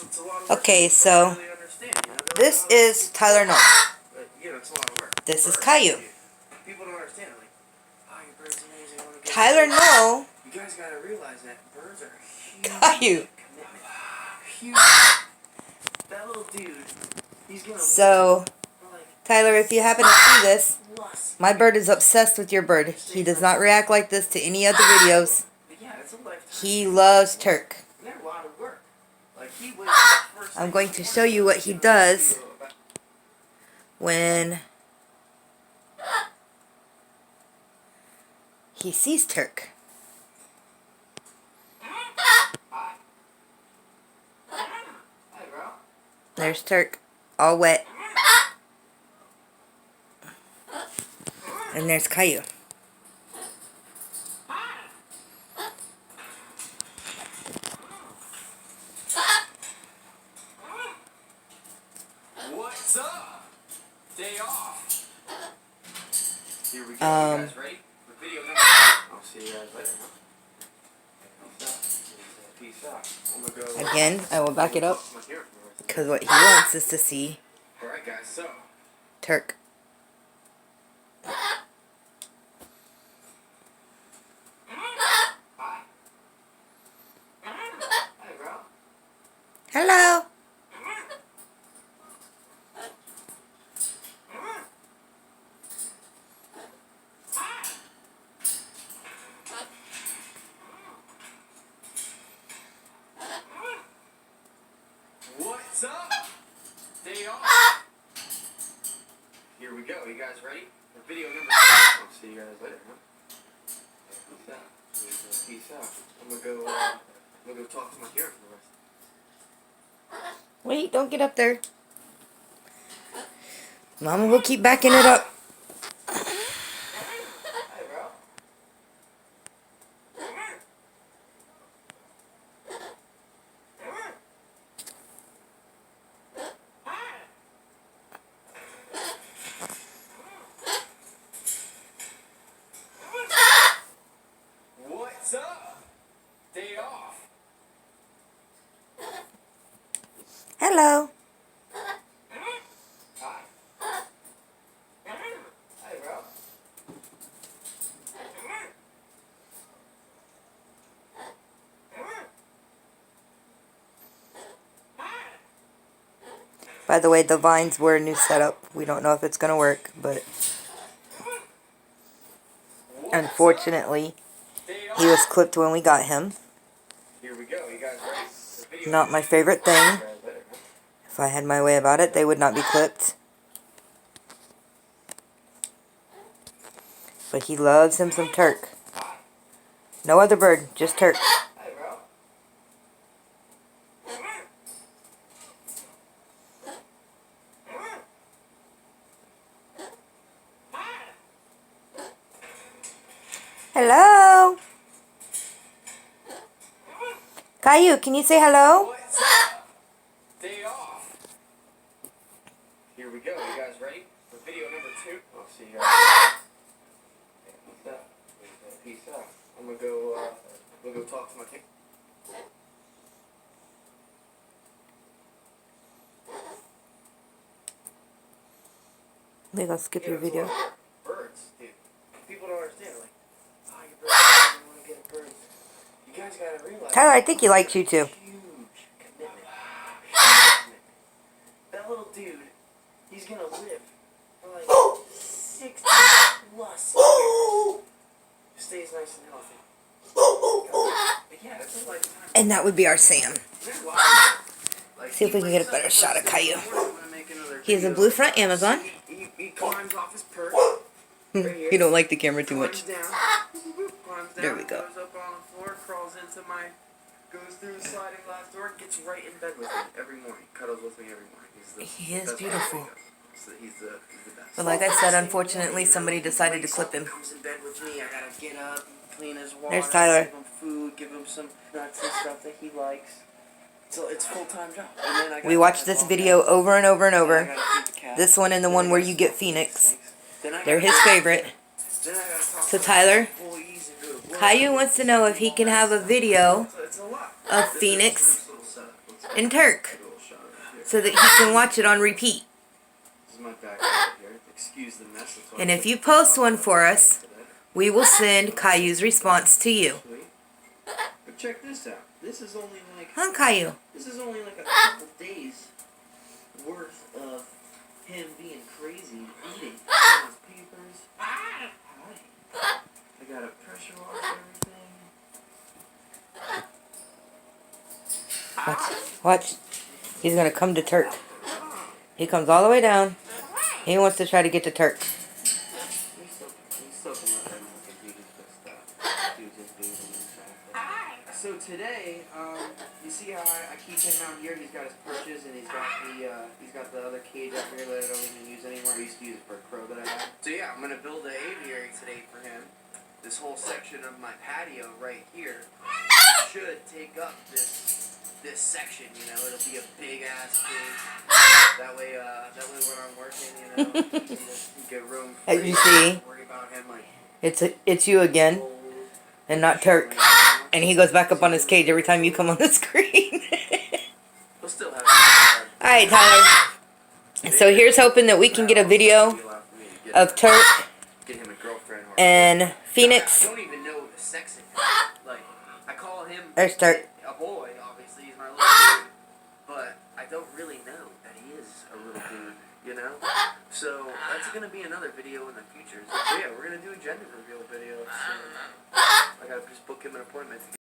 It's a lot of work. Okay, so Really understand, you know? this is Tyler Nolan. But, you know, it's a lot of work. This is Caillou. People don't understand. Like, oh, your bird's amazing. I wanna get Tyler Nolan. You guys gotta realize that birds are huge Caillou. commitment. Huge. That little dude, he's gonna So, Tyler, if you happen to see this, plus. my bird is obsessed with your bird. He does not react like this to any other videos. Yeah, it's a lifetime. He loves Turk. They're a lot of work. Like, he wakes up first I'm going to show you what he does when he sees Turk. There's Turk, all wet. And there's Caillou. What's up? Day off. Here we go. You guys ready? For video number. I'll see you guys later. Peace out. I'm gonna go. Again, I will back it up because what he wants is to see Alright, guys, so. Turk. Hey, bro. Hello. What's up? Day off. Here we go. You guys ready? For video number 2. I'll see you guys later, huh? Peace out. Peace out. I'm gonna go talk to my parrot for the rest. Wait, don't get up there. Mama will keep backing it up. Hey, bro. What's up? Day off. Hello. Hi. Hey, bro. By the way, the vines were a new setup. We don't know if it's going to work, but unfortunately, he was clipped when we got him. Here we go. You guys ready? Not my favorite thing. If I had my way about it, they would not be clipped. But he loves him some Turk. No other bird, just Turk. Hey, bro. Hello. Caillou, can you say hello? What's up? Day off. Here we go. You guys ready? For video number 2. I'll see you guys. Peace out. Peace out. I'm gonna go talk to my kid. They're going to skip your video. Birds, dude. People don't understand. Like, oh, your bird, I want to get a bird. You guys gotta realize. Tyler, I think he likes you too. Huge commitment. Huge commitment. That little dude, he's gonna live for like 60 plus years. Stays nice and healthy. But yeah, it's a lifetime. And that would be our Sam. See if we can get a better shot of Caillou. He is a blue front Amazon. He climbs off his perch. You don't like the camera too much. Climbs down, There we go. goes up on the floor, crawls into goes through the sliding glass door, gets right in bed with me every morning. Cuddles with me every morning. He is beautiful. He's the best. But like I said, unfortunately, somebody decided to clip him. Comes in bed with me. I gotta get up, clean his water, There's Tyler. give him food, give him some nuts and stuff that he likes. So it's a full-time job. And then I We watched this video over and over and I over. gotta feed the cat. This one and the one where you get Phoenix. Then I They're gotta- his favorite. then I gotta talk So to Tyler, employees and go to work. Caillou wants to know if he can have a video It's a lot. of Phoenix in Turk A little shot right here. so that he can watch it on repeat. This is my backyard here. Excuse the mess. That's why And I if you put post the one top for on us, today. we will send Caillou's response to you. Sweet. But check this out. This is only like Huh, Caillou? this is only like a couple days worth of him being crazy, eating his papers. Hi. I gotta pressure wash everything. Watch. He's going to come to Turk. He comes all the way down. He wants to try to get to Turk. He's soaking up that milk and he just puts dudes his baby and so today, you see how I keep him out here? He's got his perches and he's got the other cage up here that I don't even use anymore. I used to use it for a crow that I had. So yeah, I'm gonna build an aviary today for him. This whole section of my patio right here should take up this section. You know, it'll be a big ass cage. That way when I'm working, you know, he can just get room. As you see, worry about him like it's you again, and not Turk. And he goes back up on his cage every time you come on the screen. We'll still have Alright, Tyler. So here's hoping that we can get a video of Turk get him a girlfriend or and Phoenix. I don't even know the sex of him. Like, I call him There's Turk. a boy, obviously, he's my little dude. But I don't really know that he is a little dude, you know? So, that's going to be another video in the future. So, yeah, we're going to do a gender reveal video. So, I got to just book him an appointment to